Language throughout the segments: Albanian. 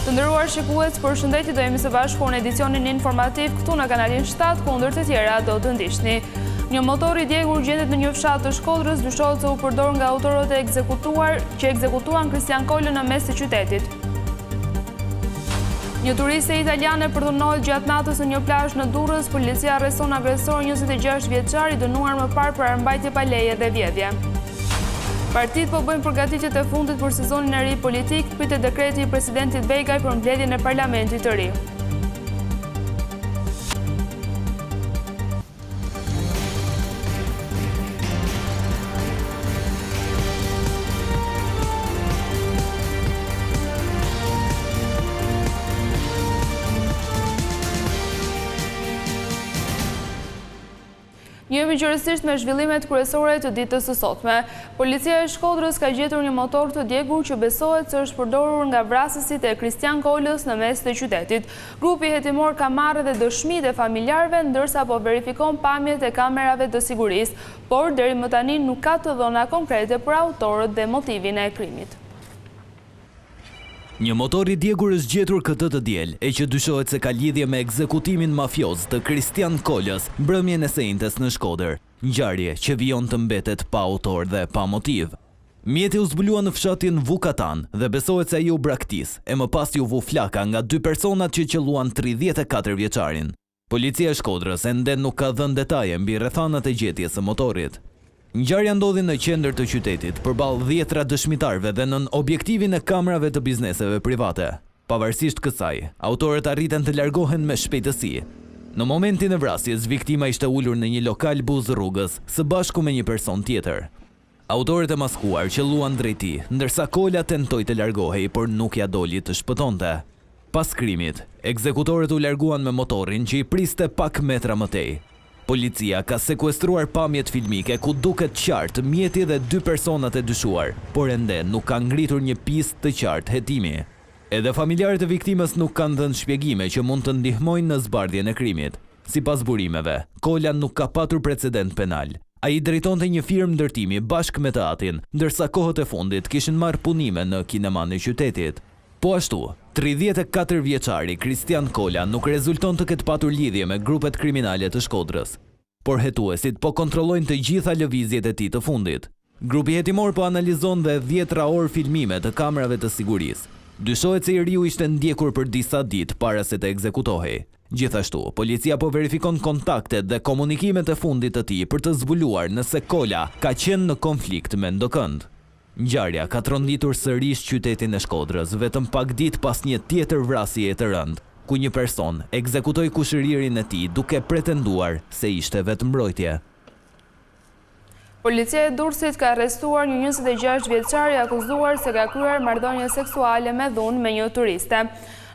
Të nderuar shikues, përshëndetje, do jemi së bashku në edicionin informativ këtu në kanalin 7, kundër të tjera do të ndiqni. Një motor i djegur gjendet në një fshat të Shkodrës, dyshohet se u përdor nga autorët e që ekzekutuan Kristian Kolën në mes të qytetit. Një turiste italiane përdhunohet gjatë natës në një plazh në Durrës, policia arreston agresor 26 vjeçar i dënuar më parë për armbajtje pa leje dhe vjedhje. Partitë po bëjnë përgatitjet e fundit për sezonin e ri politik, pritet dekreti i presidentit Begaj për mbledhjen e parlamentit të ri. Njëmi qërësisht me zhvillimet kryesore të ditës së sotme. Policia e Shkodrës ka gjetur një motor të djegur që besohet se është përdorur nga vrasësit e Kristian Kolës në mes të qytetit. Grupi hetimor ka marrë dhe dëshmitë e familjarëve, ndërsa po verifikon pamjet e kamerave të sigurisë, por deri më tani nuk ka të dhëna konkrete për autorët dhe motivin e krimit. Një motor i djegur është gjetur këtë të diel, e që dyshohet se ka lidhje me ekzekutimin mafioz të Kristian Kolës, mbrëmjen e sejntes në Shkodër, ngjarje që vijon të mbetet pa autor dhe pa motiv. Mjeti u zbulua në fshatin Vukatan dhe besohet se ai u braktis, e më pas u vu flaka nga dy personat që qelluan 34 vjeçarin. Policia e Shkodrës ende nuk ka dhënë detaje mbi rrethanat e gjetjes së motorit. Ngjarja ndodhi në qendër të qytetit, përballë 10 dëshmitarëve dhe nën objektivin e kamerave të bizneseve private. Pavarësisht kësaj, autorët arritën të largohen me shpejtësi. Në momentin e vrasjes, viktima ishte ulur në një lokal buzë rrugës, së bashku me një person tjetër. Autorët e maskuar qelluan drejt tij, ndërsa Kola tentoi të largohej, por nuk ja doli të shpëtonte. Pas krimit, ekzekutorët u larguan me motorin që i priste pak metra më tej. Policia ka sekuestruar pamjet filmike ku duket qartë mjeti dhe dy personat e dyshuar, por ende nuk ka ngritur një pistë të qartë hetimi. Edhe familjarët e viktimës nuk kanë dhënë shpjegime që mund të ndihmojnë në zbardhjen e krimit. Sipas burimeve, Kola nuk ka patur precedent penal. Ai drejtonte një firmë ndërtimi bashkë me të atin, ndërsa kohët e fundit kishin marrë punime në kineman e qytetit. Po ashtu, 34 vjeçari Kristian Kola nuk rezulton të ketë patur lidhje me grupet kriminale të Shkodrës, por hetuesit po kontrollojnë të gjitha lëvizjet e tij të fundit. Grupi hetimor po analizon dhe 10 orë filmime të kamerave të sigurisë. Dyshohet se i riu ishte ndjekur për disa ditë para se të ekzekutohej. Gjithashtu, policia po verifikon kontaktet dhe komunikimet e fundit të tij për të zbuluar nëse Kola ka qenë në konflikt me ndokënd. Ngjarja ka tronditur sërish qytetin e Shkodrës vetëm pak ditë pas një tjetër vrasje të rëndë, ku një person ekzekutoi kushëririn e tij duke pretenduar se ishte vetëmbrojtje. Policia e Durrësit ka arrestuar një 26 vjeçar i akuzuar se ka kryer marrëdhënie seksuale me dhunë me një turiste.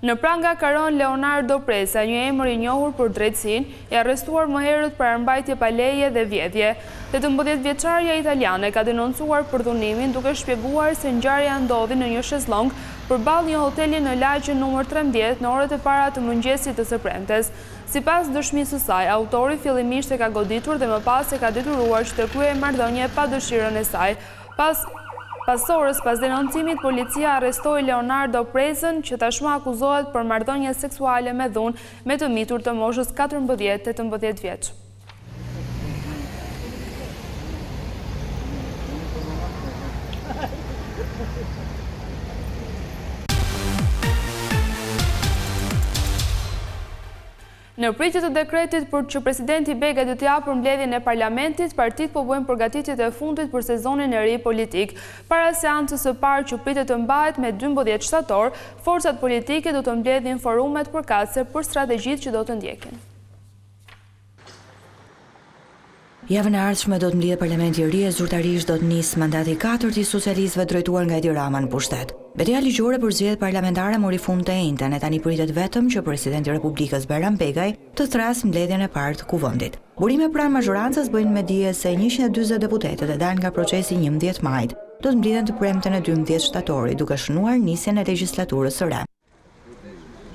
Në pranga Karon Leonardo Presa, një emër i njohur për drejtësinë, i arrestuar më herët për armbajtje pa leje dhe vjedhje. 18 vjeçaria italiane ka denoncuar përdhunimin duke shpjeguar se ngjarja ndodhi në një shezllong përballë një hoteli në lagjen nr. 13 në orët e para të mëngjesit të së premtes. Sipas dëshmisë së saj, autori fillimisht e ka goditur dhe më pas e ka detyruar që të kryejë marrëdhënie pa dëshirën e saj. Pas orës pas denoncimit, policia arrestoi Leonardo Presën, që tashmë akuzohet për marrëdhënie seksuale me dhunë me të mitur të moshës 14-18 vjeç. Në pritje të dekretit për që presidenti Begaj do të japë mbledhjen e parlamentit, partitë po bëjnë përgatitjet e fundit për sezonin e ri politik. Para seancës së parë që pritet të mbahet me 12 shtator, forcat politike do të mbledhin forumet përkatëse për strategjitë që do të ndjekin. Javën e ardhshme do të mbledhet parlamenti i ri e zyrtarisht do të nisë mandati i katërt i socialistëve drejtuar nga Edi Rama në pushtet. Betejë ligjore për zgjedhjet parlamentare mori fund të njëjtën e tani pritet vetëm që presidenti i Republikës Bayram Begaj të thrasë mbledhjen e parë të kuvendit. Burime pranë mazhorancës bëjnë me dije se 140 deputetët e dalë nga procesi 11 majit do të mbledhen të premten e 12 shtatorit, duke shënuar nisjen e legjislaturës së re.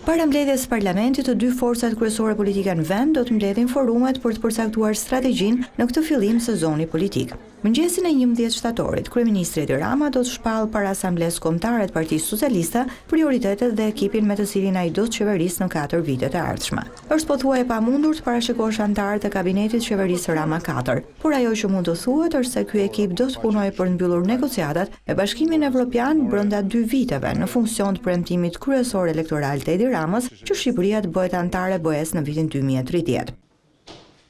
Para mbledhjes së parlamentit, të dy forcat kryesore politike në vend do të mbledhin forumet për të përcaktuar strategjinë në këtë fillim sezoni politik. Mëngjesin e 11 shtatorit, kryeministri Edi Rama do të shpallë para Asamblesë Kombëtare të Partisë Socialiste prioritetet dhe ekipin me të cilin ai do të qeverisë në 4 vitet e ardhshme. Është pothuaj e pamundur të parashikosh anëtarët e kabinetit qeverisë Rama 4, por ajo që mund të thuhet është se ky ekip do të punojë për mbyllur negociatat me Bashkimin Evropian brenda 2 viteve në funksion të premtimit kryesor elektoral të Edi Ramës që Shqipëria të bëhet anëtare BE-s në vitin 2030.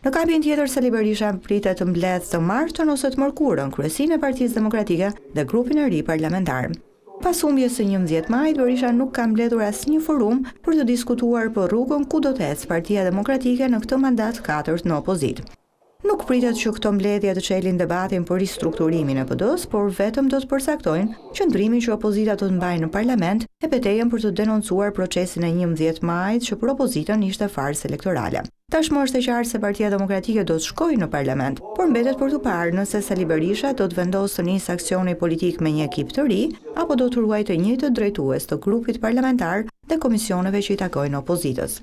Në kapjen tjetër, Sali Berisha pritet të mbledhë të martën ose të mërkurën kryesinë e Partisë Demokratike dhe grupin e ri parlamentar. Pas humbjes së 11 majit, Berisha nuk ka mbledhur asnjë forum për të diskutuar për rrugën ku do të ecë Partia Demokratike në këtë mandat 4 në opozitë. Nuk pritet që këto mbledhje të çelin debatin për ristrukturimin e PD-s, por vetëm do të përcaktojnë qëndrimin që opozita do të mbajë në parlament e betejën për të denoncuar procesin e 11 majit që për opozitën ishte farsë elektorale. Tashmë është e qartë se Partia Demokratike do të shkojë në parlament, por mbetet për të parë nëse Sali Berisha do të vendosë të nisë aksioni politik me një ekip të ri apo do të ruajë të njëjtët drejtues të grupit parlamentar dhe komisioneve që i takojnë opozitës.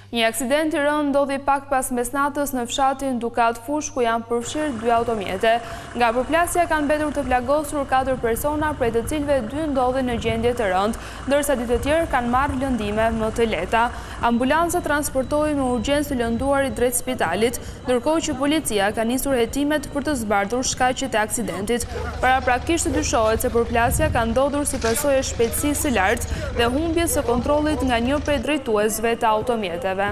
Një aksident i rënd ndodhi pak pas mesnatës në fshatin Dukat Fush ku janë përfshirë 2 automjete. Nga përplasja kanë mbetur të plagosur 4 persona, prej të cilëve 2 ndodhin në gjendje të rënd, ndërsa 2 të tjerë kanë marrë lëndime më të lehta. Ambulanca transportoi me urgjencë të lënduarit drejt spitalit, ndërkohë që policia ka nisur hetimet për të zbardhur shkaqet e aksidentit. Paraprakisht dyshohet se përplasja ka ndodhur si pasojë e shpejtësisë së lartë dhe humbjes së kontrollit nga një prej drejtuesve të automjeteve.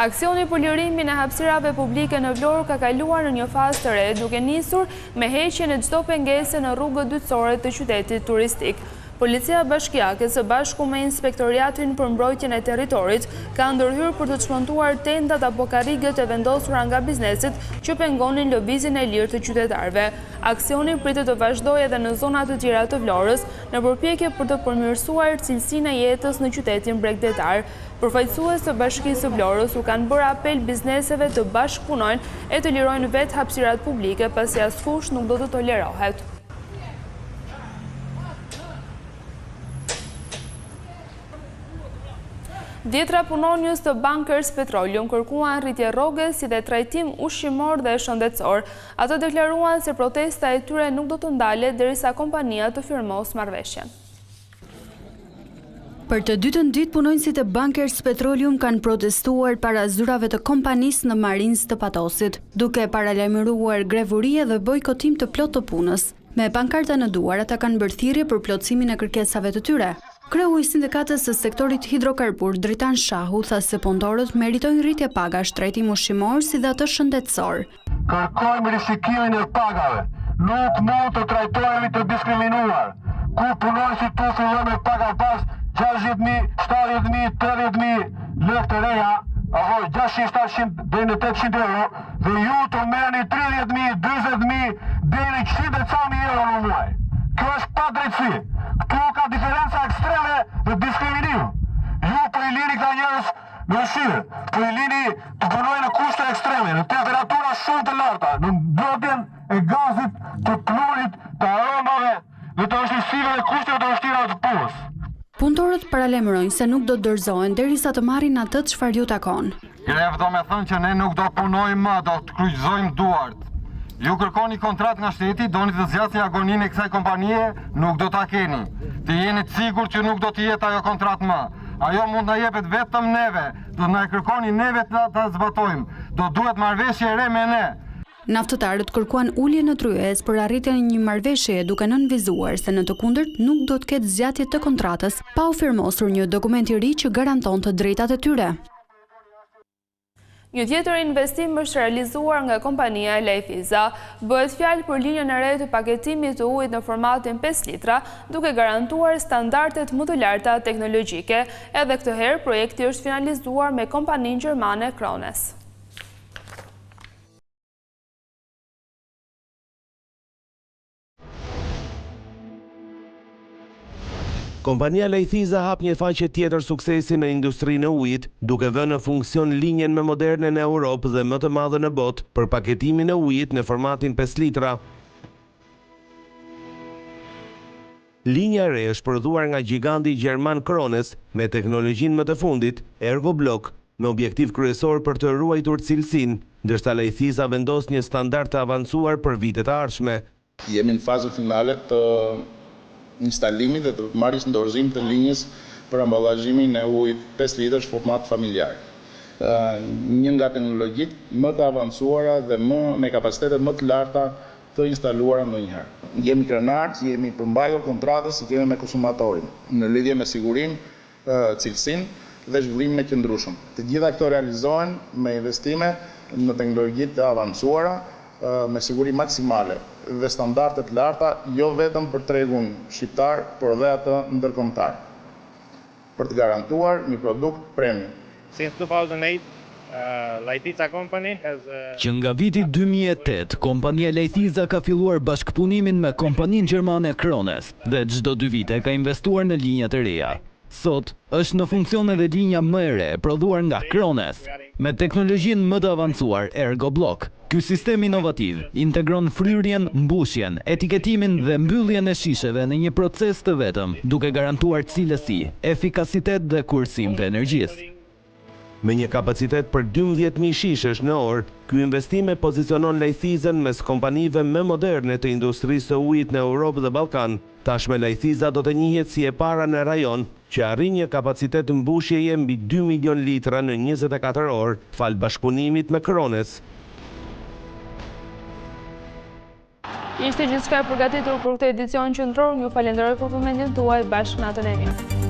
Aksioni për lirimin e hapësirave publike në Vlorë ka kaluar në një fazë të re, duke nisur me heqjen e çdo pengese në rrugët dytësore të qytetit turistik. Policia bashkiake së bashku me Inspektoriatin për mbrojtjen e territorit ka ndërhyrë për të çmontuar tendat apo karrigët e vendosura nga bizneset që pengonin lëvizjen e lirë të qytetarëve. Aksioni pritet të vazhdojë edhe në zona të tjera të Vlorës në përpjekje për të përmirësuar cilësinë e jetës në qytetin bregdetar. Përfaqësues të Bashkisë së Vlorës u kanë bërë apel bizneseve të bashkëpunojnë e të lirojnë vetë hapësirat publike pasi askush nuk do të tolerohet. Dhjetra punonjës të Bankers Petroleum kërkuan rritje rroge si dhe trajtim ushqimor dhe shëndetësor. Ata deklaruan se protesta e tyre nuk do të ndalet derisa kompania të firmos marrëveshjen. Për të dytën ditë, punonjësit e Bankers Petroleum kanë protestuar para zyrave të kompanisë në Marins të Patosit, duke paralajmëruar grevurie dhe bojkotim të plot të punës. Me pankarta në duar, ata kanë bërë thirrje për plotësimin e kërkesave të tyre. Kreu i sindikatës së sektorit hidrokarbur, Dritan Shahu, tha se punëtorët meritojnë rritje pagash, trajtim ushqimor si dhe atë shëndetësor. Kërkojmë rishikimin e pagave. Nuk mund të trajtohemi të diskriminuar. Ku punonjësit tu fillojnë me paga pas 60.000, 70.000, 80.000 lekë të reja, apo 600-700 deri në 800 euro, dhe ju të merrni 30.000, 40.000 deri në 100.000 euro në muaj. Kjo është pa drejtësi. Këtu ka diferenca ekstreme dhe diskriminim. Ju po i lini këta njerëz në shirë, po i lini të punojnë në kushte ekstreme, në temperatura shumë të larta, në mbrojtjen e gazit, të plurit, të aromave dhe të vështirësive dhe kushteve të vështira të punës. Punëtorët paralajmërojnë se nuk do të dorëzohen derisa të marrin atë çfarë ju takon. Greve do me thënë që ne nuk do punojmë më, do të kryqëzojmë duart. Ju kërkoni kontrat nga shteti, doni të zgjasni agoninë e kësaj kompanie, nuk do ta keni. Të jeni të sigurt që nuk do të jetë ajo kontratë më. Ajo mund na jepet vetëm neve, do na e kërkoni neve ta zbatojmë. Do duhet marrëveshje e re me ne. Naftëtarët kërkuan ulje në tryez për arritjen e një marrëveshjeje duke nënvizuar se në të kundërt nuk do të ketë zgjatje të kontratës pa u firmosur një dokument i ri që garanton të drejtat e tyre. Një tjetër investim është realizuar nga kompania Lejfiza. Bëhet fjalë për linjën e re të paketimit të ujit në formatin 5 litra, duke garantuar standardet më të larta teknologjike. Edhe këtë herë, projekti është finalizuar me kompaninë gjermane Krones. Kompania Lejfiza hap një faqe tjetër suksesi në industrinë e ujit, duke vënë në funksion linjen më moderne në Europë dhe më të madhe në botë për paketimin e ujit në formatin 5 litra. Linja e re është prodhuar nga giganti gjerman Krones me teknologjinë më të fundit, Ergoblock, me objektiv kryesor për të ruajtur cilësinë, ndërsa Lejthiza vendos një standard të avancuar për vitet e ardhshme. Jemi në fazën finale të instalimit dhe të marrjes në dorëzim të linjës për amballazhimin e ujit 5 litrësh format familjar. Një nga teknologjitë më të avancuara dhe me kapacitetet më të larta të instaluara ndonjëherë. Jemi krenarë, jemi përmbajtur kontratës që kemi me konsumatorin në lidhje me sigurinë, cilësinë dhe zhvillimin e qëndrueshëm. Të gjitha këto realizohen me investime në teknologjitë të avancuara, me siguri maksimale dhe standarde të larta, jo vetëm për tregun shqiptar, por edhe atë ndërkombëtar, për të garantuar një produkt premium. Since 2008, Lejthiza Company has Që nga viti 2008, kompania Lejthiza ka filluar bashkëpunimin me kompaninë gjermane Krones dhe çdo 2 vite ka investuar në linjat e reja. Sot është në funksion edhe linja më e re prodhuar nga Krones me teknologjinë më të avancuar Ergoblock. Ky sistem inovativ integron fryrjen, mbushjen, etiketimin dhe mbylljen e shisheve në një proces të vetëm, duke garantuar cilësi, efikasitet dhe kursim të energjisë. Me një kapacitet për 12.000 shishesh në orë, ky investim e pozicionon Lejthizën mes kompanive më moderne të industrisë së ujit në Europë dhe Ballkan. Tashme Lejthiza do të njihet si e para në rajon që arrin një kapacitet mbushjeje mbi 2 milion litra në 24 orë, fal bashkëpunimit me Krones. Ishte gjithçka e përgatitur për këtë edicion qendror. Ju falenderoj për vëmendjen tuaj. Bashkë natën e mirë.